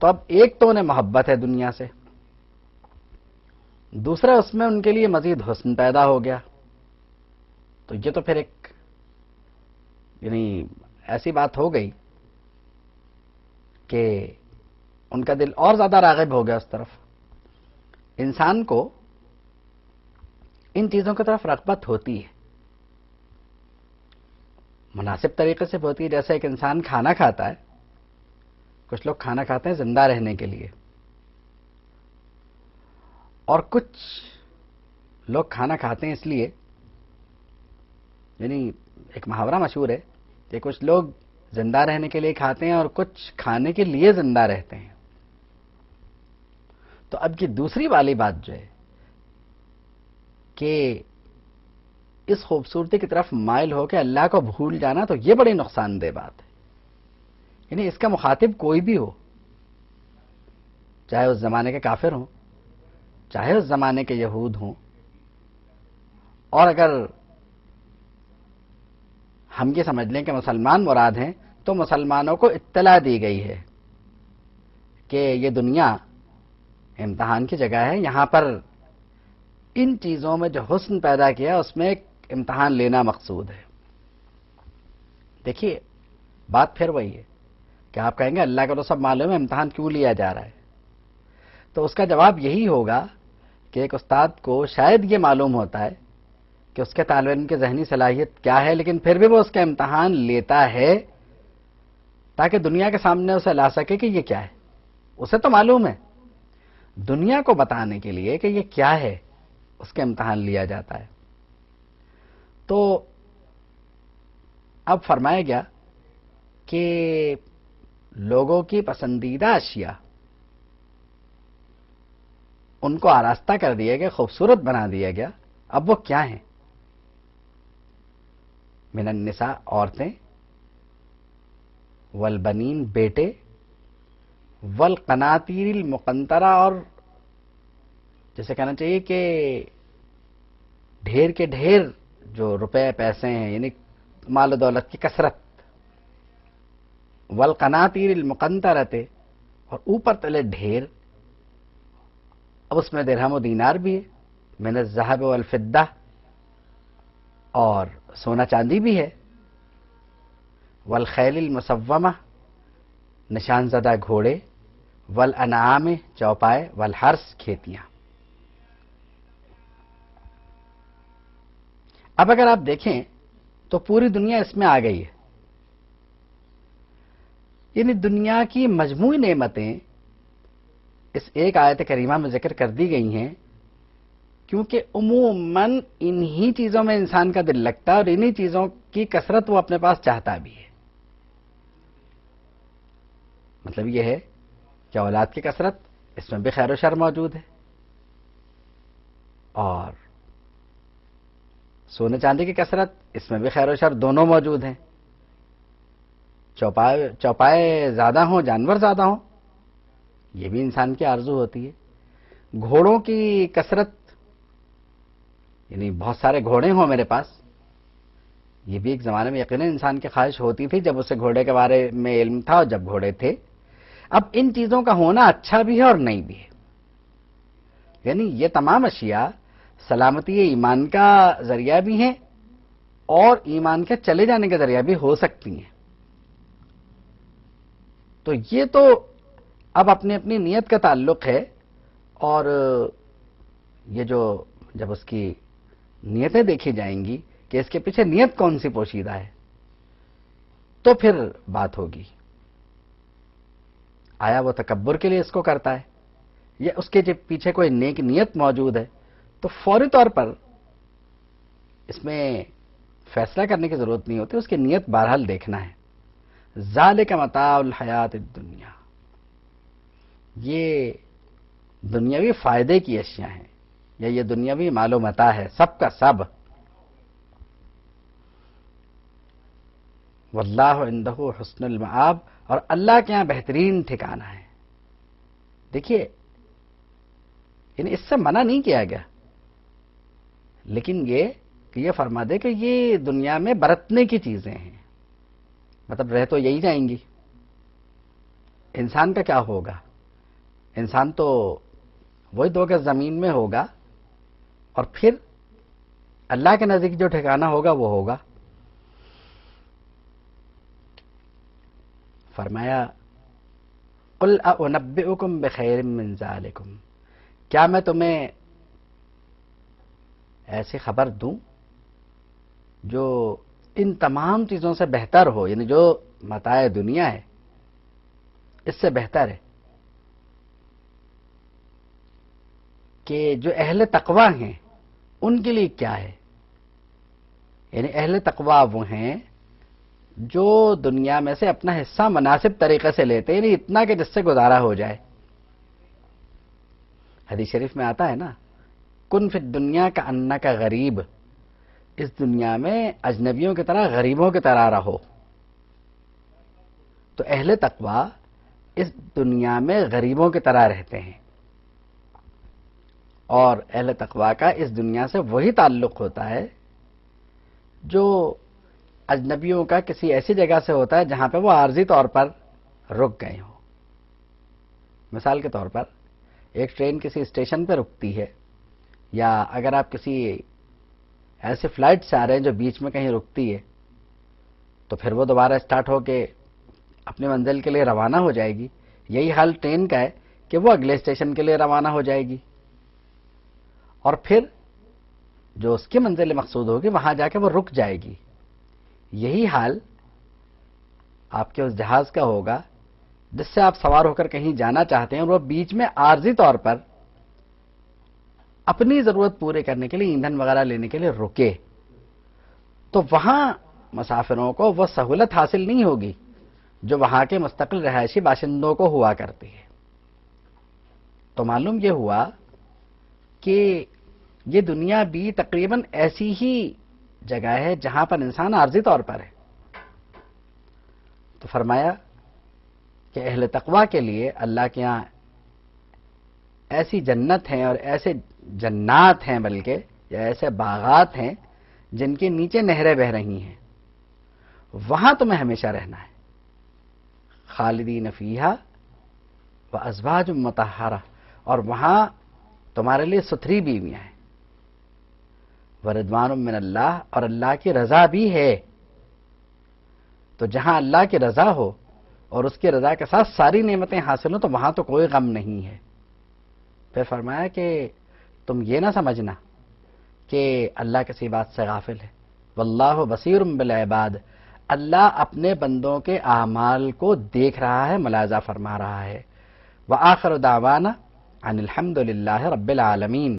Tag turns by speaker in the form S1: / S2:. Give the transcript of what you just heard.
S1: تو اب ایک تو انہیں محبت ہے دنیا سے، دوسرا اس میں ان کے لیے مزید حسن پیدا ہو گیا. تو یہ تو پھر ایک یعنی ایسی بات ہو گئی کہ ان کا دل اور زیادہ راغب ہو گیا اس طرف. انسان کو ان چیزوں کی طرف رغبت ہوتی ہے، مناسب طریقے سے ہوتی ہے. جیسے ایک انسان کھانا کھاتا ہے، کچھ لوگ کھانا کھاتے ہیں زندہ رہنے کے لیے، اور کچھ لوگ کھانا کھاتے ہیں اس لیے، یعنی ایک محاورہ مشہور ہے کہ کچھ لوگ زندہ رہنے کے لیے کھاتے ہیں اور کچھ کھانے کے لیے زندہ رہتے ہیں. تو اب یہ دوسری والی بات جو ہے کہ اس خوبصورتی کی طرف مائل ہو کے اللہ کو بھول جانا، تو یہ بڑی نقصان دہ بات ہے. یعنی اس کا مخاطب کوئی بھی ہو، چاہے اس زمانے کے کافر ہوں، چاہے اس زمانے کے یہود ہوں، اور اگر ہم یہ سمجھ لیں کہ مسلمان مراد ہیں تو مسلمانوں کو اطلاع دی گئی ہے کہ یہ دنیا امتحان کی جگہ ہے، یہاں پر ان چیزوں میں جو حسن پیدا کیا اس میں ایک امتحان لینا مقصود ہے. دیکھیے بات پھر وہی ہے کہ آپ کہیں گے اللہ کا تو سب معلوم ہے، امتحان کیوں لیا جا رہا ہے؟ تو اس کا جواب یہی ہوگا کہ ایک استاد کو شاید یہ معلوم ہوتا ہے کہ اس کے طالب علم کی ذہنی صلاحیت کیا ہے، لیکن پھر بھی وہ اس کا امتحان لیتا ہے تاکہ دنیا کے سامنے اسے لا سکے کہ یہ کیا ہے. اسے تو معلوم ہے، دنیا کو بتانے کے لیے کہ یہ کیا ہے اس کا امتحان لیا جاتا ہے. تو اب فرمایا گیا کہ لوگوں کی پسندیدہ اشیاء ان کو آراستہ کر دیا گیا، خوبصورت بنا دیا گیا. اب وہ کیا ہیں؟ من النساء عورتیں، والبنین بیٹے، والقناطیر المقنطرہ اور جیسے کہنا چاہیے کہ ڈھیر کے ڈھیر جو روپے پیسے ہیں، یعنی مال و دولت کی کثرت. والقناطیر المقنطرۃ، اور اوپر تلے ڈھیر. اب اس میں درہم و دینار بھی ہے، من الذہب والفضہ، اور سونا چاندی بھی ہے. والخیل المسومہ، نشان زدہ گھوڑے. والانعام، چوپائے. والحرث، کھیتیاں. اب اگر آپ دیکھیں تو پوری دنیا اس میں آ گئی ہے. یعنی دنیا کی مجموعی نعمتیں اس ایک آیت کریمہ میں ذکر کر دی گئی ہیں، کیونکہ عموماً انہی چیزوں میں انسان کا دل لگتا ہے اور انہی چیزوں کی کثرت وہ اپنے پاس چاہتا بھی ہے. مطلب یہ ہے کہ اولاد کی کثرت، اس میں بھی خیر و شر موجود ہے، اور سونے چاندی کی کثرت، اس میں بھی خیر و شر دونوں موجود ہیں. چوپائے زیادہ ہوں، جانور زیادہ ہوں، یہ بھی انسان کی آرزو ہوتی ہے. گھوڑوں کی کثرت، یعنی بہت سارے گھوڑے ہوں میرے پاس، یہ بھی ایک زمانے میں یقیناً انسان کی خواہش ہوتی تھی جب اسے گھوڑے کے بارے میں علم تھا اور جب گھوڑے تھے. اب ان چیزوں کا ہونا اچھا بھی ہے اور نہیں بھی ہے. یعنی یہ تمام اشیاء سلامتی ایمان کا ذریعہ بھی ہیں اور ایمان کے چلے جانے کا ذریعہ بھی ہو سکتی ہیں. تو یہ تو اب اپنی اپنی نیت کا تعلق ہے، اور یہ جو جب اس کی نیتیں دیکھی جائیں گی کہ اس کے پیچھے نیت کون سی پوشیدہ ہے، تو پھر بات ہوگی. آیا وہ تکبر کے لیے اس کو کرتا ہے یا اس کے پیچھے کوئی نیک نیت موجود ہے؟ تو فوری طور پر اس میں فیصلہ کرنے کی ضرورت نہیں ہوتی، اس کی نیت بہرحال دیکھنا ہے. ذالک متاع الحیات الدنیا، یہ دنیاوی فائدے کی اشیاء ہیں یا یہ دنیاوی مال و متاع ہے، سب کا سب. واللہ عندہ حسن المآب، اور اللہ کے ہاں بہترین ٹھکانہ ہے. دیکھیے یعنی اس سے منع نہیں کیا گیا، لیکن یہ کہ یہ فرما دے کہ یہ دنیا میں برتنے کی چیزیں ہیں، مطلب رہ تو یہی جائیں گی. انسان کا کیا ہوگا؟ انسان تو وہی 2 گز زمین میں ہوگا اور پھر اللہ کے نزدیک جو ٹھکانہ ہوگا وہ ہوگا. فرمایا قل اُنَبِّئُكُم بِخَيْرٍ مِّن ذَلِكُم، کیا میں تمہیں ایسی خبر دوں جو ان تمام چیزوں سے بہتر ہو، یعنی جو متاع دنیا ہے اس سے بہتر ہے، کہ جو اہل تقوی ہیں ان کے لیے کیا ہے. یعنی اہل تقوی وہ ہیں جو دنیا میں سے اپنا حصہ مناسب طریقے سے لیتے ہیں، یعنی اتنا کہ جس سے گزارا ہو جائے. حدیث شریف میں آتا ہے نا، کن فی الدنیا کأنک غریب، اس دنیا میں اجنبیوں کی طرح غریبوں کی طرح رہو. تو اہل تقوی اس دنیا میں غریبوں کی طرح رہتے ہیں، اور اہل تقوی کا اس دنیا سے وہی تعلق ہوتا ہے جو اجنبیوں کا کسی ایسی جگہ سے ہوتا ہے جہاں پہ وہ عارضی طور پر رک گئے ہوں. مثال کے طور پر ایک ٹرین کسی اسٹیشن پہ رکتی ہے، یا اگر آپ کسی ایسے فلائٹ سے آ رہے ہیں جو بیچ میں کہیں رکتی ہے، تو پھر وہ دوبارہ اسٹارٹ ہو کے اپنی منزل کے لیے روانہ ہو جائے گی. یہی حال ٹرین کا ہے کہ وہ اگلے اسٹیشن کے لیے روانہ ہو جائے گی، اور پھر جو اس کی منزل مقصود ہوگی وہاں جا کے وہ رک جائے گی. یہی حال آپ کے اس جہاز کا ہوگا جس سے آپ سوار ہو کر کہیں جانا چاہتے ہیں، اور وہ بیچ میں عارضی طور پر اپنی ضرورت پورے کرنے کے لیے ایندھن وغیرہ لینے کے لیے رکے، تو وہاں مسافروں کو وہ سہولت حاصل نہیں ہوگی جو وہاں کے مستقل رہائشی باشندوں کو ہوا کرتی ہے. تو معلوم یہ ہوا کہ یہ دنیا بھی تقریباً ایسی ہی جگہ ہے جہاں پر انسان عارضی طور پر ہے. تو فرمایا کہ اہل تقوی کے لیے اللہ کے ہاں ایسی جنت ہیں اور ایسے جنات ہیں، بلکہ یا ایسے باغات ہیں جن کے نیچے نہریں بہ رہی ہیں، وہاں تمہیں ہمیشہ رہنا ہے. خالدین فیہا وازواج مطہرہ، اور وہاں تمہارے لیے ستھری بیویاں ہیں. ورضوان من اللہ، اور اللہ کی رضا بھی ہے. تو جہاں اللہ کی رضا ہو اور اس کی رضا کے ساتھ ساری نعمتیں حاصل ہوں تو وہاں تو کوئی غم نہیں ہے. پھر فرمایا کہ تم یہ نہ سمجھنا کہ اللہ کسی بات سے غافل ہے. واللہ بصیر بالعباد، اللہ اپنے بندوں کے اعمال کو دیکھ رہا ہے، ملاحظہ فرما رہا ہے. وآخر دعوانا ان الحمد للہ رب العالمین.